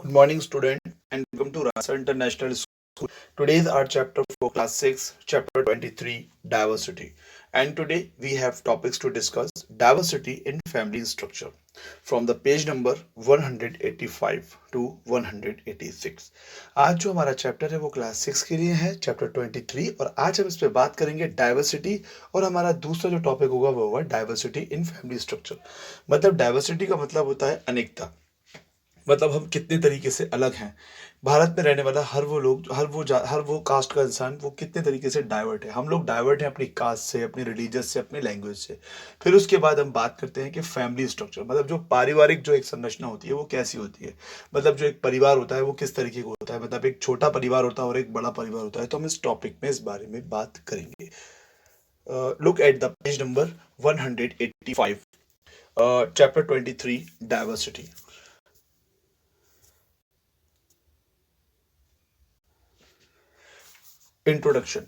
Good morning, student, and welcome to Rasa International School. Today is our chapter for class 6, chapter 23, diversity. And today we have topics to discuss diversity in family structure from the page number 185 to 186. आज जो हमारा chapter है वो class 6 के लिए है, chapter 23, और आज हम इस पे बात करेंगे डाइवर्सिटी। और हमारा दूसरा जो टॉपिक होगा वो होगा डाइवर्सिटी इन फैमिली स्ट्रक्चर। मतलब डाइवर्सिटी का मतलब होता है अनेकता। मतलब हम कितने तरीके से अलग हैं। भारत में रहने वाला हर वो लोग, हर वो कास्ट का इंसान, वो कितने तरीके से डाइवर्ट है। हम लोग डाइवर्ट हैं अपनी कास्ट से, अपनी रिलीजियस से, अपनी लैंग्वेज से। फिर उसके बाद हम बात करते हैं कि फैमिली स्ट्रक्चर, मतलब जो पारिवारिक जो एक संरचना होती है वो कैसी होती है। मतलब जो एक परिवार होता है वो किस तरीके का होता है। मतलब एक छोटा परिवार होता है और एक बड़ा परिवार होता है। तो हम इस टॉपिक में इस बारे में बात करेंगे। Look at the page number 185, chapter 23, diversity. Introduction.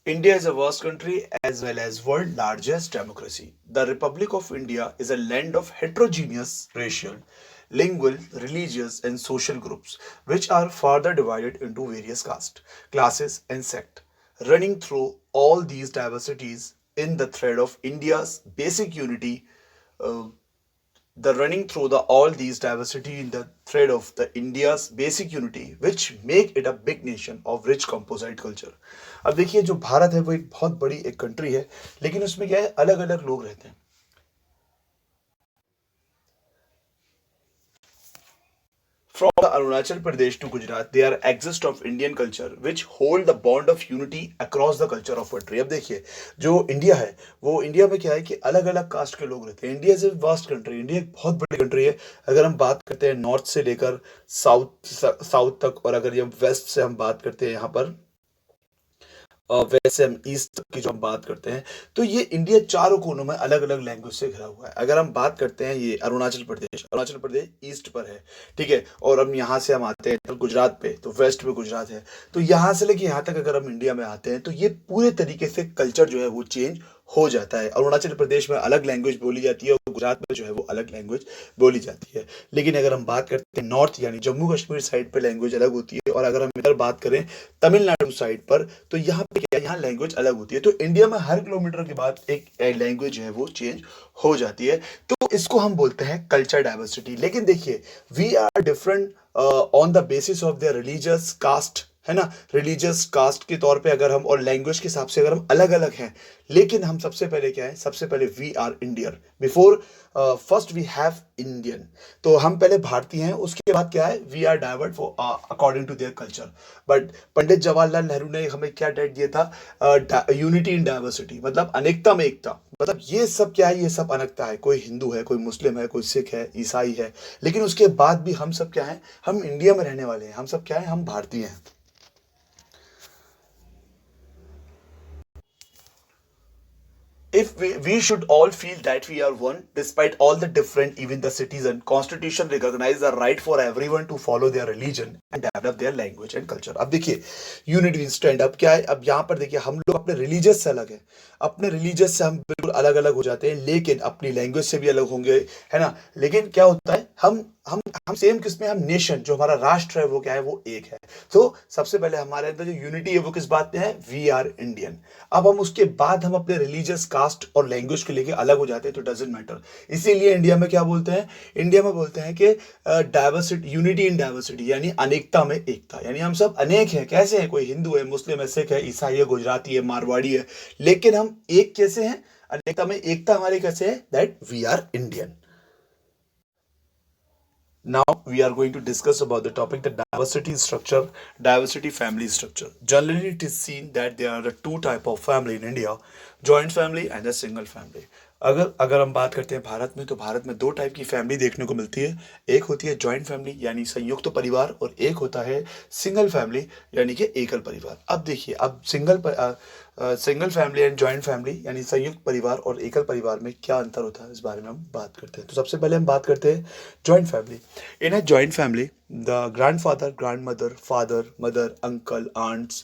India is a vast country as well as world's largest democracy. The Republic of India is a land of heterogeneous racial, lingual, religious and social groups which are further divided into various castes, classes and sects. Running through all these diversities in the thread of India's basic unity, uh, the running through the all these diversity in the thread of the India's basic unity which make it a big nation of rich composite culture। अब देखिए, जो भारत है वो एक बहुत बड़ी एक country है, लेकिन उसमें क्या है, अलग अलग लोग रहते हैं। From the Arunachal Pradesh to Gujarat, they are exist of Indian culture which hold the bond of unity across the culture of country। अब देखिए, जो इंडिया है वो इंडिया में क्या है कि अलग अलग कास्ट के लोग रहते हैं। India is a vast country, India एक बहुत बड़ी कंट्री है। अगर हम बात करते हैं नॉर्थ से लेकर साउथ तक, और अगर ये वेस्ट से हम बात करते हैं यहाँ पर, वैसे हम ईस्ट की जो हम बात करते हैं, तो ये इंडिया चारों कोनों में अलग अलग लैंग्वेज से घिरा हुआ है। अगर हम बात करते हैं, ये अरुणाचल प्रदेश ईस्ट पर है, ठीक है। और हम यहाँ से हम आते हैं तो गुजरात पे, तो वेस्ट में गुजरात है। तो यहाँ से लेके यहाँ तक अगर हम इंडिया में आते हैं तो ये पूरे तरीके से कल्चर जो है वो चेंज हो जाता है। अरुणाचल प्रदेश में अलग लैंग्वेज बोली जाती है और गुजरात में जो है वो अलग लैंग्वेज बोली जाती है। लेकिन अगर हम बात करते हैं नॉर्थ यानी जम्मू कश्मीर साइड पे लैंग्वेज अलग होती है, और अगर हम इधर बात करें तमिलनाडु साइड पर, तो यहाँ पे क्या है, यहाँ लैंग्वेज अलग होती है। तो इंडिया में हर किलोमीटर के बाद एक लैंग्वेज है वो चेंज हो जाती है। तो इसको हम बोलते हैं कल्चर डाइवर्सिटी। लेकिन देखिए, we are different on the basis of the religious caste, है ना। रिलीजियस कास्ट के तौर पे अगर हम, और लैंग्वेज के हिसाब से अगर हम अलग अलग हैं, लेकिन हम सबसे पहले क्या है, सबसे पहले we are Indian before first we have Indian. तो हम पहले भारतीय हैं, उसके बाद क्या है, we are divert for according to their culture. But Pandit Jawaharlal Nehru ने हमें क्या डेट दिया था, यूनिटी इन डाइवर्सिटी, मतलब अनेकता में एकता। मतलब ये सब क्या है, ये सब अनेकता है। कोई हिंदू है, कोई मुस्लिम है, कोई सिख है, ईसाई है, लेकिन उसके बाद भी हम सब क्या है, हम इंडिया में रहने वाले हैं। हम सब क्या है, हम भारतीय हैं। If we should all feel that we are one despite all the different, even the citizen constitution recognize the right for everyone to follow their religion and develop their language and culture। अब देखिए, unity stand अब क्या है, अब यहाँ पर देखिए, हम लोग अपने रिलीजियस से अलग है, अपने रिलीजियस से हम बिल्कुल अलग अलग हो जाते हैं, लेकिन अपनी लैंग्वेज से भी अलग होंगे, है ना। लेकिन क्या होता है, हम सेम किसमें, हम नेशन, जो हमारा राष्ट्र है वो क्या है, वो एक है। तो सबसे पहले हमारे अंदर जो यूनिटी है वो किस बात पे है, वी आर इंडियन। अब हम उसके बाद हम अपने रिलीजियस कास्ट और लैंग्वेज को लेके अलग हो जाते हैं, तो डजेंट मैटर। इसीलिए इंडिया में क्या बोलते हैं, इंडिया में बोलते हैं कि डाइवर्सिटी, यूनिटी इन डाइवर्सिटी, यानी अनेकता में एकता। यानी हम सब अनेक हैं। कैसे हैं, कोई हिंदू है, मुस्लिम है, सिख है, ईसाई है, गुजराती है, मारवाड़ी है, लेकिन हम एक कैसे हैं, अनेकता में एकता हमारी कैसे है, that we are Indian. Now we are going to discuss about the topic, the diversity structure, diversity family structure. Generally, it is seen that there are the two type of family in India: joint family and a single family। अगर अगर हम बात करते हैं भारत में, तो भारत में दो टाइप की फैमिली देखने को मिलती है। एक होती है जॉइंट फैमिली यानी संयुक्त परिवार, और एक होता है सिंगल फैमिली यानी कि एकल परिवार। अब देखिए, अब single family and joint family यानी संयुक्त परिवार और एकल परिवार में क्या अंतर होता है, इस बारे में हम बात करते हैं। तो सबसे पहले हम बात करते हैं joint family. In a joint family, the grandfather, grandmother, father, mother, uncle, aunts,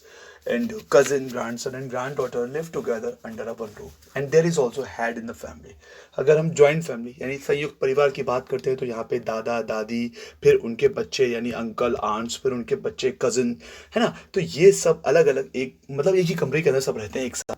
and cousin, grandson and granddaughter live together under a one roof, and there is also head in the family. अगर हम joint family यानी संयुक्त परिवार की बात करते हैं तो यहाँ पे दादा दादी, फिर उनके बच्चे यानी अंकल आंट्स, फिर उनके बच्चे कजिन, है ना। तो ये सब अलग अलग एक मतलब एक ही कमरे के अंदर सब रहते हैं एक साथ,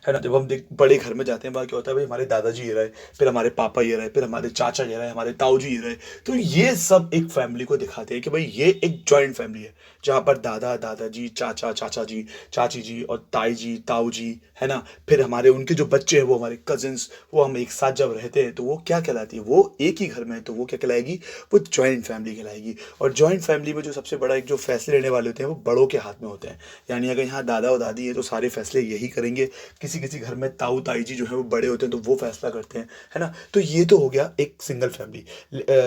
है ना। जब हम देख बड़े घर में जाते हैं वहाँ क्या होता है, भाई हमारे दादाजी ये रहे, फिर हमारे पापा ये रहे, फिर हमारे चाचा ये रहे, हमारे ताऊ जी ये रहे। तो ये सब एक फैमिली को दिखाते हैं कि भाई ये एक जॉइंट फैमिली है, जहाँ पर दादा दादाजी, चाचा चाचा जी, चाची जी और ताई जी ताऊ जी, है ना। फिर हमारे उनके जो बच्चे हैं वो हमारे कजिन्स, वो हम एक साथ जब रहते हैं तो वो क्या कहलाती है, वो एक ही घर में है तो वो क्या कहलाएगी, वो जॉइंट फैमिली कहलाएगी। और जॉइंट फैमिली में जो सबसे बड़ा एक जो फैसले लेने वाले होते हैं वो बड़ों के हाथ में होते हैं। यानी अगर यहाँ दादा और दादी है तो सारे फैसले यही करेंगे। किसी किसी घर में ताऊ ताई जी जो है वो बड़े होते हैं तो वो फैसला करते हैं, है ना। तो ये तो हो गया एक single family,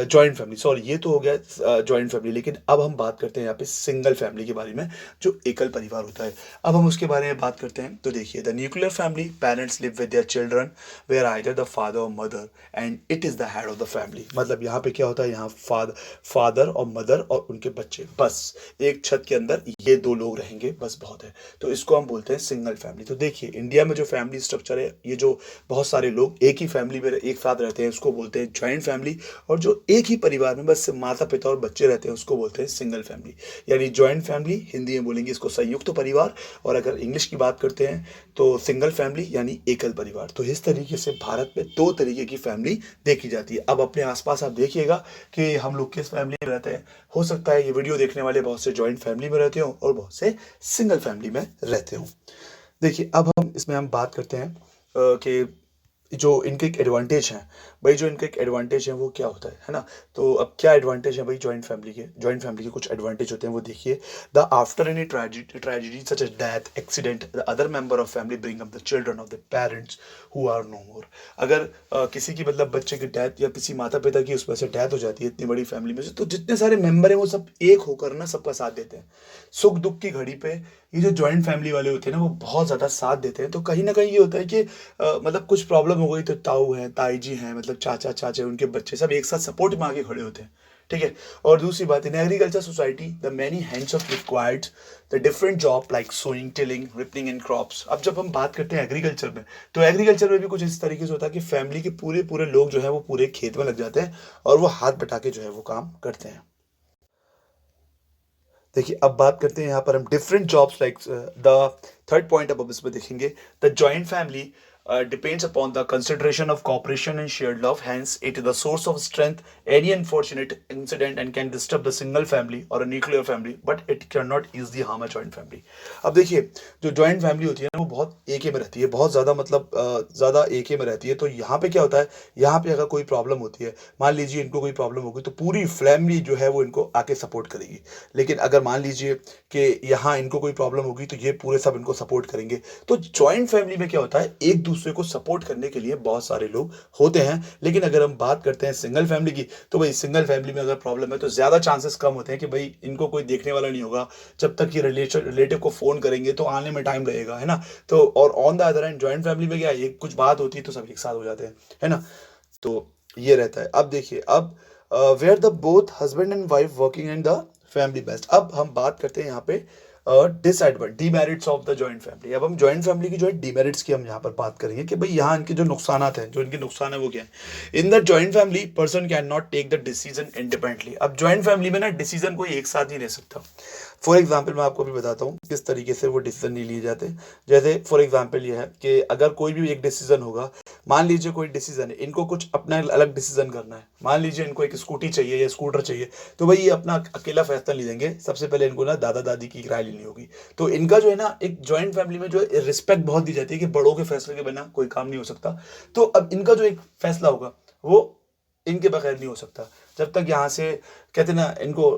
joint family, sorry ये तो हो गया जॉइंट फैमिली। लेकिन अब हम बात करते हैं यहाँ पे सिंगल फैमिली के बारे में, जो एकल परिवार होता है। अब हम उसके बारे में बात करते हैं तो देखिए, the nuclear family, parents live with their children where either the father और mother and it is the head of the family. मतलब यहाँ पे क्या होता है, यहाँ फादर और मदर और उनके बच्चे, बस एक छत के अंदर ये दो लोग रहेंगे, बस बहुत है। तो इसको हम बोलते हैं सिंगल फैमिली। तो देखिए इंडिया में जो फैमिली स्ट्रक्चर है, ये जो बहुत सारे लोग एक ही फैमिली में एक साथ रहते हैं उसको बोलते हैं जॉइंट फैमिली, और जो एक ही परिवार में बस माता पिता और बच्चे रहते हैं उसको बोलते हैं सिंगल फैमिली। यानी जॉइंट फैमिली हिंदी में बोलेंगे इसको संयुक्त परिवार, और अगर इंग्लिश की बात करते हैं तो सिंगल फैमिली यानी एकल परिवार। तो इस तरीके से भारत में दो तरीके की फैमिली देखी जाती है। अब अपने आसपास आप देखिएगा कि हम लोग किस फैमिली में रहते हैं। हो सकता है ये वीडियो देखने वाले बहुत से जॉइंट फैमिली में रहते हो और बहुत से सिंगल फैमिली में रहते हो। देखिए अब हम इसमें हम बात करते हैं कि जो इनके एक एडवांटेज हैं, भाई जो इनके एक एडवांटेज हैं वो क्या होता है ना। तो अब क्या एडवांटेज है भाई जॉइंट फैमिली के कुछ एडवांटेज होते हैं वो देखिए। The after any tragedy such as death accident the other member of family bring up the children of the parents who are no more. अगर किसी की मतलब बच्चे की डेथ या किसी माता पिता की उस वजह से डेथ हो जाती है इतनी बड़ी फैमिली में से, तो जितने सारे मेंबर हैं वो सब एक होकर ना सबका साथ देते हैं। सुख दुख की घड़ी पे ये जो जॉइंट फैमिली वाले होते हैं ना वो बहुत ज़्यादा साथ देते हैं। तो कहीं ना कहीं ये होता है कि मतलब कुछ प्रॉब्लम हो गई तो ताऊ हैं, ताई जी हैं, मतलब चाचा चाचे, उनके बच्चे सब एक साथ सपोर्ट में आके खड़े होते हैं, ठीक है। और दूसरी बात, in agriculture society the many hands of required the different job like sowing, tilling, ripening and crops. अब जब हम बात करते हैं एग्रीकल्चर में, तो एग्रीकल्चर में भी कुछ इस तरीके से होता है कि फैमिली के पूरे पूरे लोग जो है वो पूरे खेत में लग जाते हैं और वो हाथ बटा के जो है वो काम करते हैं। देखिए अब बात करते हैं यहाँ पर हम different jobs like the third point अब इसमें देखेंगे, the joint family depends upon the consideration of cooperation and shared love. Hence, it is the source of strength. Any unfortunate incident and can disturb the single family or a nuclear family, but it cannot easily harm a joint family. अब देखिए जो joint family होती है ना वो बहुत एके में रहती है, बहुत ज़्यादा मतलब ज़्यादा एके में रहती है। तो यहाँ पे क्या होता है, यहाँ पे अगर कोई प्रॉब्लम होती है, मान लीजिए इनको कोई प्रॉब्लम होगी तो पूरी फैमिली जो है वो इनको आके सपोर्ट करेगी। लेकिन अगर मान लीजिए कि यहाँ इनको कोई प्रॉब्लम होगी तो ये पूरे सब इनको सपोर्ट करेंगे। तो जॉइंट फैमिली में क्या होता है, एक दूसरे को सपोर्ट करने के लिए बहुत सारे लोग होते हैं। लेकिन अगर हम बात करते हैं सिंगल फैमिली की, तो भाई सिंगल फैमिली में अगर प्रॉब्लम है तो ज़्यादा चांसेस कम होते हैं कि भाई इनको कोई देखने वाला नहीं होगा। जब तक ये रिलेटिव को फ़ोन करेंगे तो आने में टाइम लगेगा, है ना। तो और on the other hand joint family में क्या है, एक कुछ बात होती है तो सब एक साथ हो जाते हैं, है ना। तो ये रहता है। अब देखिए अब where the both husband and wife working and the family best. अब हम बात करते हैं यहाँ पे demerits of the joint family. अब हम जॉइंट फैमिली की जो है डीमेरिट्स की हम यहाँ पर बात करेंगे कि भाई यहाँ इनके जो नुकसान हैं, जो इनके नुकसान है वो क्या है। In the joint family person can not take the decision independently. अब जॉइंट फैमिली में ना डिसीजन कोई एक साथ नहीं ले सकता। फॉर एग्जाम्पल मैं आपको भी बताता हूँ किस तरीके से वो डिसीजन नहीं लिए जाते। जैसे फॉर एग्जाम्पल ये है कि अगर कोई भी एक डिसीजन होगा, मान लीजिए कोई डिसीजन है, इनको कुछ अपना अलग डिसीजन करना है, मान लीजिए इनको एक स्कूटी चाहिए या स्कूटर चाहिए, तो भाई ये अपना अकेला फैसला नहीं देंगे। सबसे पहले इनको ना दादा दादी की राय लेनी होगी। तो इनका जो है ना एक जॉइंट फैमिली में जो है रिस्पेक्ट बहुत दी जाती है कि बड़ों के फैसले के बिना कोई काम नहीं हो सकता। तो अब इनका जो एक फैसला होगा वो इनके बगैर नहीं हो सकता। जब तक यहाँ से कहते ना इनको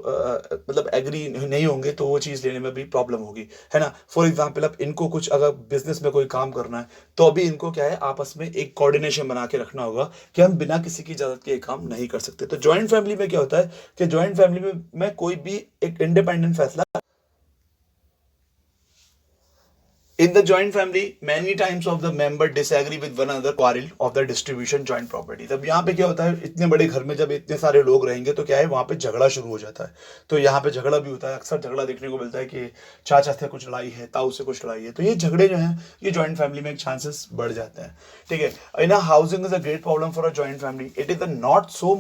मतलब एग्री नहीं होंगे तो वो चीज़ लेने में भी प्रॉब्लम होगी, है ना। फॉर एग्जांपल अब इनको कुछ अगर बिजनेस में कोई काम करना है तो अभी इनको क्या है, आपस में एक कोऑर्डिनेशन बना के रखना होगा कि हम बिना किसी की इजाज़त के काम नहीं कर सकते। तो जॉइंट फैमिली में क्या होता है कि जॉइंट फैमिली में कोई भी एक इंडिपेंडेंट फैसला In the joint family, many times of the member disagree with one another, quarrel of the distribution joint property. तब यहाँ पे क्या होता है, इतने बड़े घर में जब इतने सारे लोग रहेंगे तो क्या है, वहाँ पे झगड़ा शुरू हो जाता है। तो यहाँ पे झगड़ा भी होता है, अक्सर झगड़ा देखने को मिलता है कि चाचा से कुछ लड़ाई है, ताऊ से कुछ लड़ाई है। तो ये झगड़े जो हैं ये जॉइंट फैमिली में एक चांसेस बढ़ जाते हैं। ठीक है, in housing is a great problem for a joint family. It is not so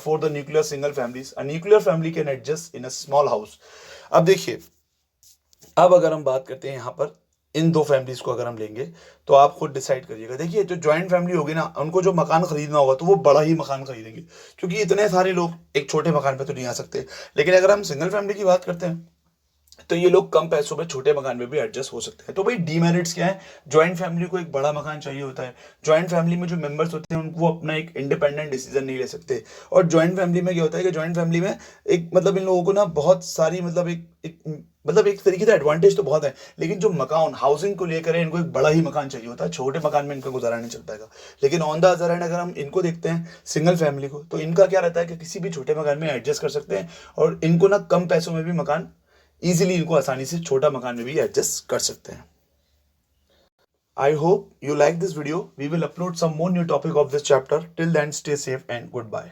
for the nuclear single families. A nuclear family can adjust in a small house. अब देखिए, अब अगर हम बात करते हैं यहाँ पर इन दो फैमिलीज को अगर हम लेंगे तो आप खुद डिसाइड करिएगा। देखिए, जो जॉइंट फैमिली होगी ना, उनको जो मकान खरीदना होगा तो वो बड़ा ही मकान खरीदेंगे, क्योंकि इतने सारे लोग एक छोटे मकान पे तो नहीं आ सकते। लेकिन अगर हम सिंगल फैमिली की बात करते हैं तो ये लोग कम पैसों में छोटे मकान में भी एडजस्ट हो सकते हैं। तो भाई डीमेरिट्स क्या है, जॉइंट फैमिली को एक बड़ा मकान चाहिए होता है। जॉइंट फैमिली में जो मेंबर्स होते हैं उनको अपना एक इंडिपेंडेंट डिसीजन नहीं ले सकते। और जॉइंट फैमिली में क्या होता है कि जॉइंट फैमिली में एक मतलब इन लोगों को ना बहुत सारी मतलब एक तरीके से एडवांटेज तो बहुत है, लेकिन जो मकान हाउसिंग को लेकर है, इनको एक बड़ा ही मकान चाहिए होता है। छोटे मकान में इनका गुजारा नहीं चल पाएगा। लेकिन ऑन द अदर हैंड अगर हम इनको देखते हैं सिंगल फैमिली को, तो इनका क्या रहता है कि किसी भी छोटे मकान में एडजस्ट कर सकते हैं और इनको ना कम पैसों में भी मकान इजीली, इनको आसानी से छोटा मकान में भी एडजस्ट कर सकते हैं। I hope you like this video. We will upload some more new topic of this chapter. Till then, stay safe and goodbye.